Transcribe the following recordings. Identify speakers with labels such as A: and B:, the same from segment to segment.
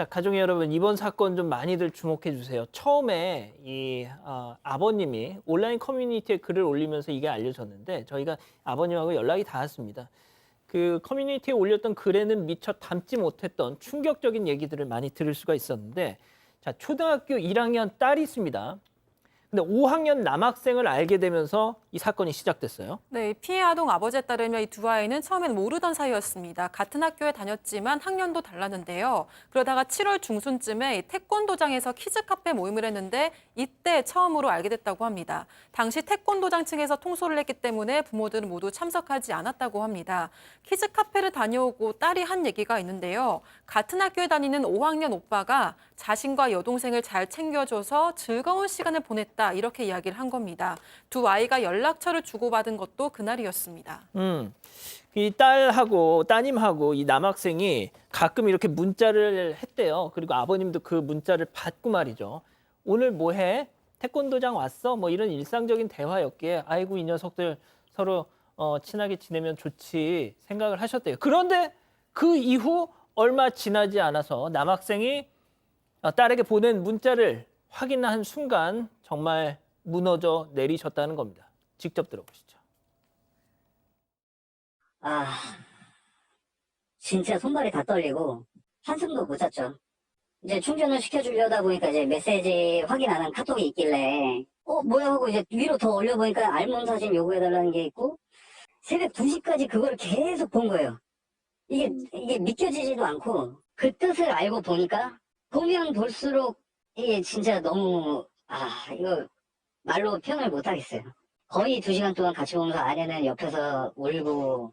A: 자, 가족 여러분, 이번 사건 좀 많이들 주목해 주세요. 처음에 이 아버님이 온라인 커뮤니티에 글을 올리면서 이게 알려졌는데 저희가 아버님하고 연락이 닿았습니다. 그 커뮤니티에 올렸던 글에는 미처 담지 못했던 충격적인 얘기들을 많이 들을 수가 있었는데, 자, 초등학교 1학년 딸이 있습니다. 근데 5학년 남학생을 알게 되면서 이 사건이 시작됐어요.
B: 네, 피해 아동 아버지에 따르면 이 두 아이는 처음엔 모르던 사이였습니다. 같은 학교에 다녔지만 학년도 달랐는데요. 그러다가 7월 중순쯤에 이 태권도장에서 키즈 카페 모임을 했는데 이때 처음으로 알게 됐다고 합니다. 당시 태권도장 측에서 통솔을 했기 때문에 부모들은 모두 참석하지 않았다고 합니다. 키즈 카페를 다녀오고 딸이 한 얘기가 있는데요. 같은 학교에 다니는 5학년 오빠가 자신과 여동생을 잘 챙겨줘서 즐거운 시간을 보냈다, 이렇게 이야기를 한 겁니다. 두 아이가 연락처를 주고받은 것도 그날이었습니다.
A: 이 딸하고 따님하고 이 남학생이 가끔 이렇게 문자를 했대요. 그리고 아버님도 그 문자를 받고 말이죠. 오늘 뭐 해? 태권도장 왔어? 뭐 이런 일상적인 대화였기에 아이고 이 녀석들 서로 친하게 지내면 좋지 생각을 하셨대요. 그런데 그 이후 얼마 지나지 않아서 남학생이 딸에게 보낸 문자를 확인한 순간 정말 무너져 내리셨다는 겁니다. 직접 들어보시죠.
C: 진짜 손발이 다 떨리고 한숨도 못 잤죠. 이제 충전을 시켜주려다 보니까 이제 메시지 확인하는 카톡이 있길래 뭐야 하고 이제 위로 더 올려보니까 알몸 사진 요구해달라는 게 있고 새벽 2시까지 그걸 계속 본 거예요. 이게 믿겨지지도 않고 그 뜻을 알고 보니까 보면 볼수록 이게 진짜 너무 이거 말로 표현을 못 하겠어요. 거의 2시간 동안 같이 보면서 아내는 옆에서 울고.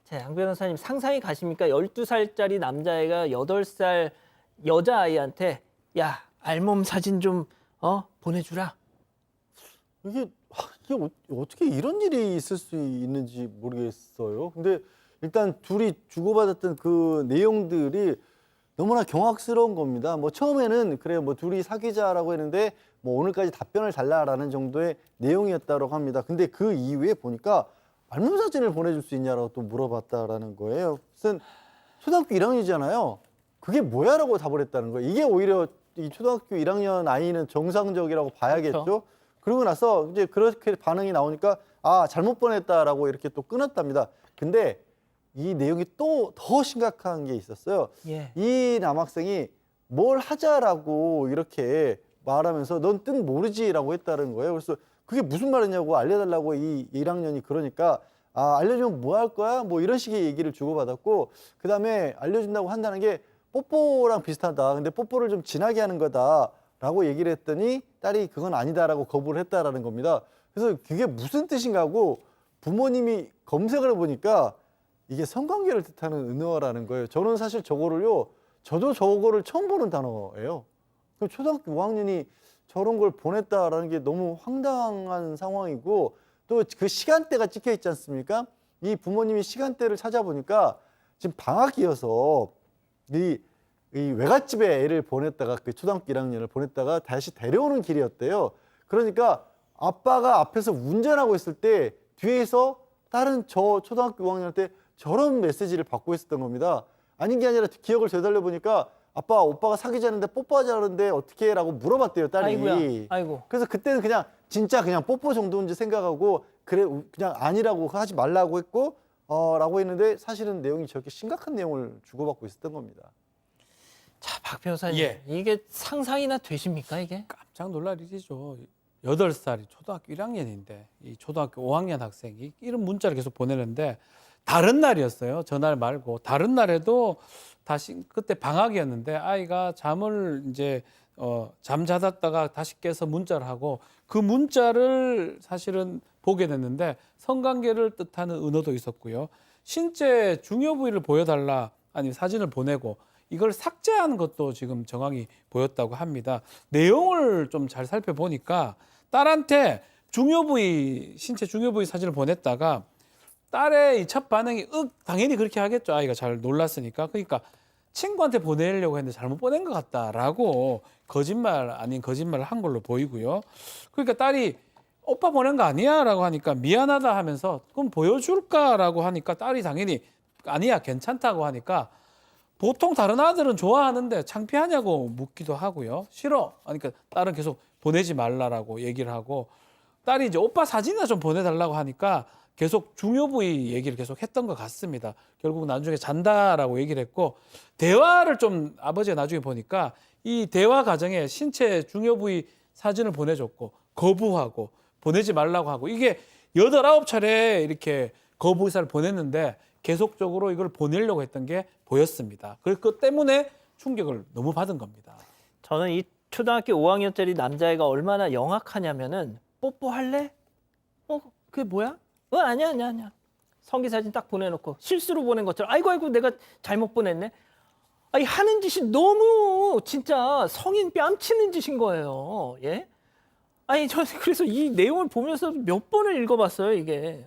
A: 자, 양 변호사님 상상이 가십니까? 12살짜리 남자애가 8살 여자아이한테 야, 알몸 사진 좀 보내주라.
D: 이게 어떻게 이런 일이 있을 수 있는지 모르겠어요. 근데 일단 둘이 주고받았던 그 내용들이 너무나 경악스러운 겁니다. 뭐 처음에는 그래 뭐 둘이 사귀자라고 했는데 뭐 오늘까지 답변을 달라라는 정도의 내용이었다고 합니다. 근데 그 이후에 보니까 알몸 사진을 보내줄 수 있냐라고 또 물어봤다라는 거예요. 무슨 초등학교 1학년이잖아요. 그게 뭐야라고 답을 했다는 거예요. 이게 오히려 이 초등학교 1학년 아이는 정상적이라고 봐야겠죠.
A: 그렇죠.
D: 그러고 나서 이제 그렇게 반응이 나오니까 잘못 보냈다라고 이렇게 또 끊었답니다. 근데 이 내용이 또 더 심각한 게 있었어요.
A: 예.
D: 이 남학생이 뭘 하자라고 이렇게 말하면서 넌 뜻 모르지라고 했다는 거예요. 그래서 그게 무슨 말이냐고 알려달라고 이 1학년이 그러니까 알려주면 뭐 할 거야? 뭐 이런 식의 얘기를 주고받았고 그다음에 알려준다고 한다는 게 뽀뽀랑 비슷하다. 근데 뽀뽀를 좀 진하게 하는 거다라고 얘기를 했더니 딸이 그건 아니다라고 거부를 했다라는 겁니다. 그래서 그게 무슨 뜻인가 하고 부모님이 검색을 해보니까 이게 성관계를 뜻하는 은어라는 거예요. 저는 사실 저도 저거를 처음 보는 단어예요. 그럼 초등학교 5학년이 저런 걸 보냈다라는 게 너무 황당한 상황이고 또 그 시간대가 찍혀 있지 않습니까? 이 부모님이 시간대를 찾아보니까 지금 방학이어서 이 외갓집에 애를 보냈다가 그 초등학교 1학년을 보냈다가 다시 데려오는 길이었대요. 그러니까 아빠가 앞에서 운전하고 있을 때 뒤에서 다른 저 초등학교 5학년한테 저런 메시지를 받고 있었던 겁니다. 아닌 게 아니라 기억을 되돌려 보니까 아빠, 오빠가 사귀자는데 뽀뽀하자는데 어떻게 해? 라고 물어봤대요, 딸이.
A: 아이고야, 아이고.
D: 그래서 그때는 그냥 진짜 그냥 뽀뽀 정도인지 생각하고 그래 그냥 아니라고 하지 말라고 했고 라고 했는데 사실은 내용이 저렇게 심각한 내용을 주고받고 있었던 겁니다.
A: 자, 박 변호사님,
E: 예.
A: 이게 상상이나 되십니까, 이게?
E: 깜짝 놀랄 일이죠. 8살이 초등학교 1학년인데 이 초등학교 5학년 학생이 이런 문자를 계속 보내는데 다른 날이었어요. 전날 말고 다른 날에도 다시 그때 방학이었는데 아이가 잠을 이제 잠자다가 다시 깨서 문자를 하고 그 문자를 사실은 보게 됐는데 성관계를 뜻하는 은어도 있었고요. 신체 중요 부위를 보여달라 아니면 사진을 보내고 이걸 삭제하는 것도 지금 정황이 보였다고 합니다. 내용을 좀 잘 살펴보니까 딸한테 중요 부위, 신체 중요 부위 사진을 보냈다가 딸의 이 첫 반응이 당연히 그렇게 하겠죠. 아이가 잘 놀랐으니까. 그러니까 친구한테 보내려고 했는데 잘못 보낸 것 같다라고 거짓말 아닌 거짓말을 한 걸로 보이고요. 그러니까 딸이 오빠 보낸 거 아니야? 라고 하니까 미안하다 하면서 그럼 보여줄까? 라고 하니까 딸이 당연히 아니야, 괜찮다고 하니까 보통 다른 아들은 좋아하는데 창피하냐고 묻기도 하고요. 싫어. 그러니까 딸은 계속 보내지 말라라고 얘기를 하고 딸이 이제 오빠 사진이나 좀 보내달라고 하니까 계속 중요 부위 얘기를 계속 했던 것 같습니다. 결국 나중에 잔다라고 얘기를 했고 대화를 좀 아버지가 나중에 보니까 이 대화 과정에 신체 중요 부위 사진을 보내줬고 거부하고 보내지 말라고 하고 이게 8, 9차례 이렇게 거부 의사를 보냈는데 계속적으로 이걸 보내려고 했던 게 보였습니다. 그것 때문에 충격을 너무 받은 겁니다.
A: 저는 이 초등학교 5학년짜리 남자애가 얼마나 영악하냐면은 뽀뽀할래? 그게 뭐야? 아니야. 성기 사진 딱 보내놓고 실수로 보낸 것처럼 아이고 내가 잘못 보냈네. 아니 하는 짓이 너무 진짜 성인 뺨치는 짓인 거예요. 예? 아니 저는 그래서 이 내용을 보면서 몇 번을 읽어봤어요 이게.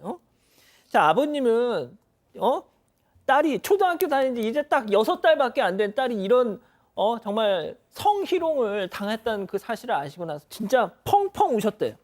A: 자 아버님은 딸이 초등학교 다니는데 이제 딱 6달밖에 안 된 딸이 이런 정말 성희롱을 당했다는 그 사실을 아시고 나서 진짜 펑펑 우셨대요.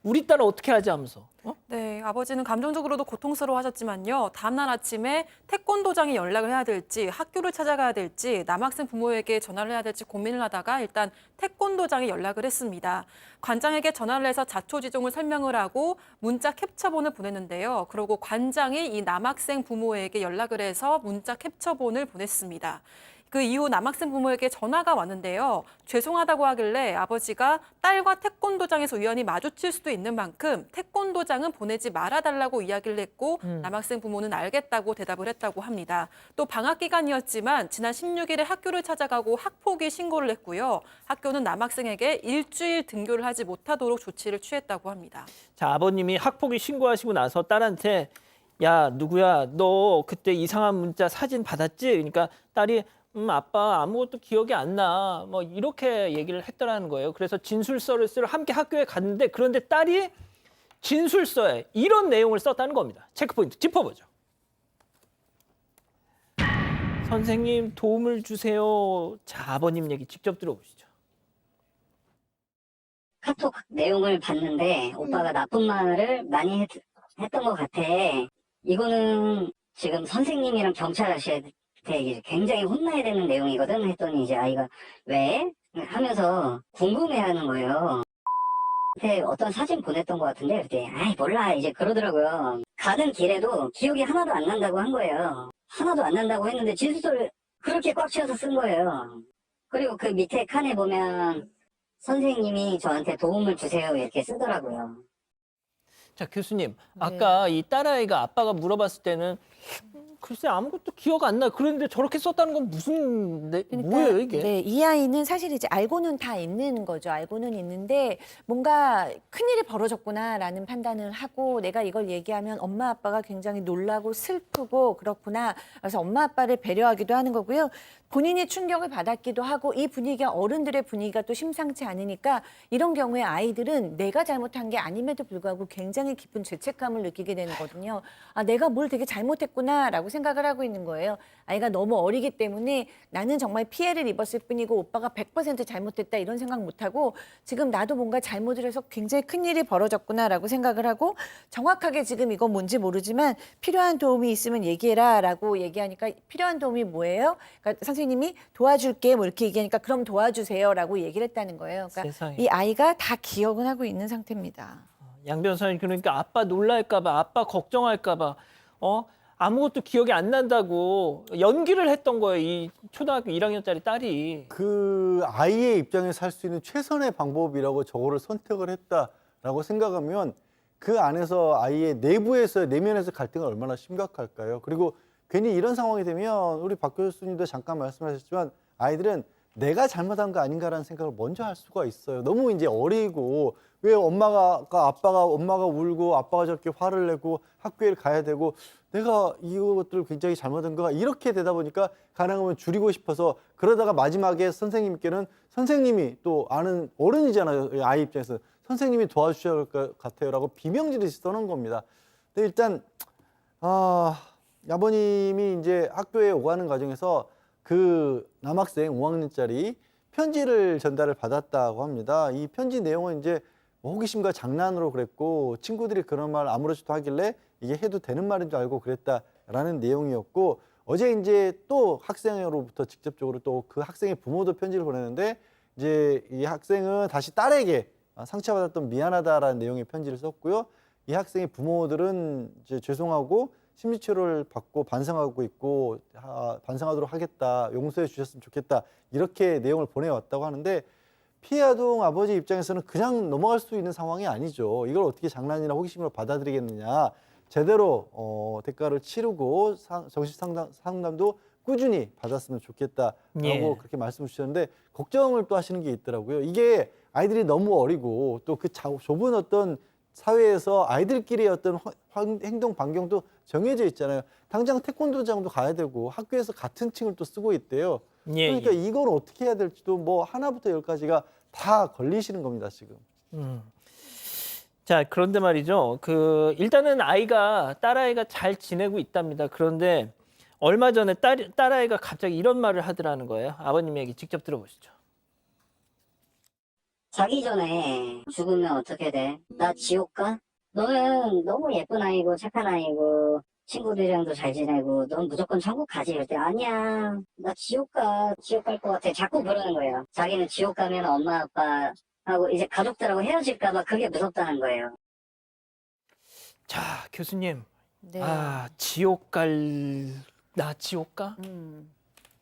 A: 우리 딸은 어떻게 하지 하면서.
B: 네, 아버지는 감정적으로도 고통스러워하셨지만요. 다음날 아침에 태권도장에 연락을 해야 될지 학교를 찾아가야 될지 남학생 부모에게 전화를 해야 될지 고민을 하다가 일단 태권도장에 연락을 했습니다. 관장에게 전화를 해서 자초지종을 설명을 하고 문자 캡처본을 보냈는데요. 그리고 관장이 이 남학생 부모에게 연락을 해서 문자 캡처본을 보냈습니다. 그 이후 남학생 부모에게 전화가 왔는데요. 죄송하다고 하길래 아버지가 딸과 태권도장에서 우연히 마주칠 수도 있는 만큼 태권도장은 보내지 말아달라고 이야기를 했고 남학생 부모는 알겠다고 대답을 했다고 합니다. 또 방학 기간이었지만 지난 16일에 학교를 찾아가고 학폭위 신고를 했고요. 학교는 남학생에게 일주일 등교를 하지 못하도록 조치를 취했다고 합니다.
A: 자 아버님이 학폭위 신고하시고 나서 딸한테 야 누구야 너 그때 이상한 문자 사진 받았지? 그러니까 딸이 아빠 아무것도 기억이 안 나. 뭐 이렇게 얘기를 했더라는 거예요. 그래서 진술서를 쓰러 함께 학교에 갔는데 그런데 딸이 진술서에 이런 내용을 썼다는 겁니다. 체크포인트 짚어보죠. 선생님 도움을 주세요. 자 아버님 얘기 직접 들어보시죠.
C: 카톡 내용을 봤는데 오빠가 나쁜 말을 많이 했던 것 같아. 이거는 지금 선생님이랑 경찰 아저씨한테 이제 굉장히 혼나야 되는 내용이거든 했더니 이제 아이가 왜? 하면서 궁금해하는 거예요. 어떤 사진 보냈던 것 같은데 그때 아이 몰라 이제 그러더라고요. 가는 길에도 기억이 하나도 안 난다고 한 거예요. 하나도 안 난다고 했는데 진술서를 그렇게 꽉 채워서 쓴 거예요. 그리고 그 밑에 칸에 보면 선생님이 저한테 도움을 주세요 이렇게 쓰더라고요.
A: 자 교수님 아까 이 딸아이가 아빠가 물어봤을 때는 글쎄 아무것도 기억 안 나. 그런데 저렇게 썼다는 건 무슨 뭐예요 이게?
F: 네, 이 아이는 사실 이제 알고는 다 있는 거죠. 알고는 있는데 뭔가 큰일이 벌어졌구나라는 판단을 하고 내가 이걸 얘기하면 엄마 아빠가 굉장히 놀라고 슬프고 그렇구나. 그래서 엄마 아빠를 배려하기도 하는 거고요. 본인이 충격을 받았기도 하고 이 분위기가 어른들의 분위기가 또 심상치 않으니까 이런 경우에 아이들은 내가 잘못한 게 아님에도 불구하고 굉장히 깊은 죄책감을 느끼게 되는 거거든요. 아, 내가 뭘 되게 잘못했구나라고 생각을 하고 있는 거예요. 아이가 너무 어리기 때문에 나는 정말 피해를 입었을 뿐이고 오빠가 100% 잘못했다 이런 생각 못하고 지금 나도 뭔가 잘못을 해서 굉장히 큰일이 벌어졌구나라고 생각을 하고 정확하게 지금 이건 뭔지 모르지만 필요한 도움이 있으면 얘기해라 라고 얘기하니까 필요한 도움이 뭐예요? 그러니까 선생님이 도와줄게 뭐 이렇게 얘기하니까 그럼 도와주세요 라고 얘기를 했다는 거예요. 그러니까
A: 세상에.
F: 이 아이가 다 기억은 하고 있는 상태입니다.
A: 양 변호사님 그러니까 아빠 놀랄까봐 아빠 걱정할까봐 아무것도 기억이 안 난다고 연기를 했던 거예요. 이 초등학교 1학년짜리 딸이.
D: 그 아이의 입장에서 할 수 있는 최선의 방법이라고 저거를 선택을 했다라고 생각하면 그 안에서 아이의 내면에서 갈등은 얼마나 심각할까요? 그리고 괜히 이런 상황이 되면 우리 박 교수님도 잠깐 말씀하셨지만 아이들은 내가 잘못한 거 아닌가라는 생각을 먼저 할 수가 있어요. 너무 이제 어리고 왜 엄마가 울고 아빠가 저렇게 화를 내고 학교에 가야 되고 내가 이것들을 굉장히 잘못한 거가 이렇게 되다 보니까 가능하면 줄이고 싶어서 그러다가 마지막에 선생님께는 선생님이 또 아는 어른이잖아요. 아이 입장에서 선생님이 도와주셔야 할 것 같아요라고 비명지르시 써놓은 겁니다. 근데 일단 아버님이 이제 학교에 오가는 과정에서 그 남학생 5학년짜리 편지를 전달을 받았다고 합니다. 이 편지 내용은 이제 호기심과 장난으로 그랬고 친구들이 그런 말 아무렇지도 하길래 이게 해도 되는 말인 줄 알고 그랬다라는 내용이었고 어제 이제 또 학생으로부터 직접적으로 또 그 학생의 부모도 편지를 보내는데 이제 이 학생은 다시 딸에게 상처받았던 미안하다라는 내용의 편지를 썼고요. 이 학생의 부모들은 이제 죄송하고 심리치료를 받고 반성하고 있고 반성하도록 하겠다, 용서해 주셨으면 좋겠다 이렇게 내용을 보내왔다고 하는데 피해 아동 아버지 입장에서는 그냥 넘어갈 수 있는 상황이 아니죠. 이걸 어떻게 장난이나 호기심으로 받아들이겠느냐. 제대로 대가를 치르고 정신상담도 꾸준히 받았으면 좋겠다라고
A: 예.
D: 그렇게 말씀을 주셨는데 걱정을 또 하시는 게 있더라고요. 이게 아이들이 너무 어리고 또 그 좁은 어떤 사회에서 아이들끼리의 어떤 행동 반경도 정해져 있잖아요. 당장 태권도장도 가야 되고 학교에서 같은 층을 또 쓰고 있대요.
A: 예,
D: 그러니까
A: 예.
D: 이걸 어떻게 해야 될지도 뭐 하나부터 열까지가 다 걸리시는 겁니다, 지금.
A: 자, 그런데 말이죠. 일단은 딸아이가 잘 지내고 있답니다. 그런데 얼마 전에 딸아이가 갑자기 이런 말을 하더라는 거예요. 아버님 얘기 직접 들어보시죠.
C: 자기 전에 죽으면 어떻게 돼? 나 지옥 가? 너는 너무 예쁜 아이고 착한 아이고 친구들이랑도 잘 지내고 넌 무조건 천국 가지. 이럴 때 아니야 나 지옥 가. 지옥 갈 것 같아. 자꾸 그러는 거예요. 자기는 지옥 가면 엄마 아빠하고 이제 가족들하고 헤어질까 봐 그게 무섭다는 거예요.
A: 자, 교수님.
F: 네.
A: 지옥 나 지옥 가?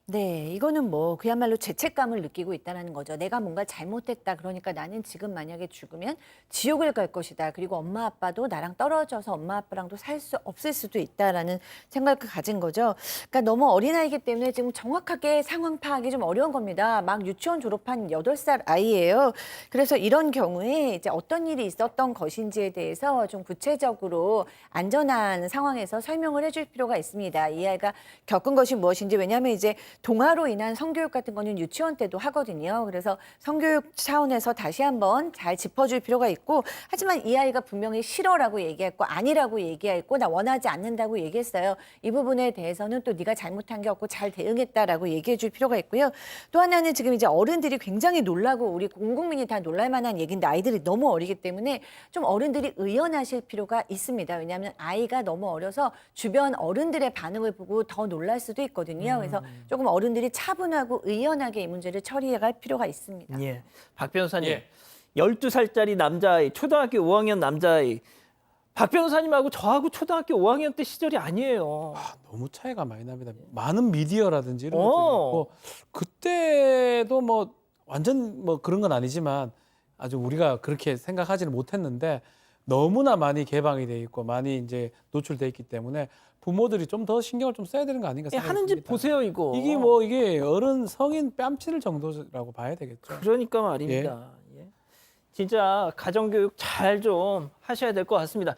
F: 네, 이거는 뭐 그야말로 죄책감을 느끼고 있다는 거죠. 내가 뭔가 잘못했다. 그러니까 나는 지금 만약에 죽으면 지옥을 갈 것이다. 그리고 엄마 아빠도 나랑 떨어져서 엄마 아빠랑도 살 수 없을 수도 있다라는 생각을 가진 거죠. 그러니까 너무 어린아이기 때문에 지금 정확하게 상황 파악이 좀 어려운 겁니다. 막 유치원 졸업한 8살 아이예요. 그래서 이런 경우에 이제 어떤 일이 있었던 것인지에 대해서 좀 구체적으로 안전한 상황에서 설명을 해줄 필요가 있습니다. 이 아이가 겪은 것이 무엇인지. 왜냐하면 이제 동화로 인한 성교육 같은 거는 유치원 때도 하거든요. 그래서 성교육 차원에서 다시 한번 잘 짚어줄 필요가 있고, 하지만 이 아이가 분명히 싫어라고 얘기했고 아니라고 얘기했고 나 원하지 않는다고 얘기했어요. 이 부분에 대해서는 또 네가 잘못한 게 없고 잘 대응했다라고 얘기해 줄 필요가 있고요. 또 하나는 지금 이제 어른들이 굉장히 놀라고 우리 온 국민이 다 놀랄 만한 얘기인데 아이들이 너무 어리기 때문에 좀 어른들이 의연하실 필요가 있습니다. 왜냐하면 아이가 너무 어려서 주변 어른들의 반응을 보고 더 놀랄 수도 있거든요. 그래서 조금 어른들이 차분하고 의연하게 이 문제를 처리해갈 필요가 있습니다.
A: 예. 박 변호사님.
E: 예.
A: 12살짜리 남자아이, 초등학교 5학년 남자아이. 박 변호사님하고 저하고 초등학교 5학년 때 시절이 아니에요.
E: 너무 차이가 많이 납니다. 많은 미디어라든지 이런
A: 어.
E: 것들이 있고 그때도 뭐 완전 뭐 그런 건 아니지만 아주 우리가 그렇게 생각하지는 못했는데 너무나 많이 개방이 돼 있고 많이 이제 노출돼 있기 때문에 부모들이 좀 더 신경을 좀 써야 되는 거 아닌가
A: 예,
E: 생각이
A: 하는 짓
E: 듭니다.
A: 보세요, 이거.
E: 이게 어른 성인 뺨치는 정도라고 봐야 되겠죠.
A: 그러니까 말입니다. 예. 진짜 가정교육 잘 좀 하셔야 될 것 같습니다.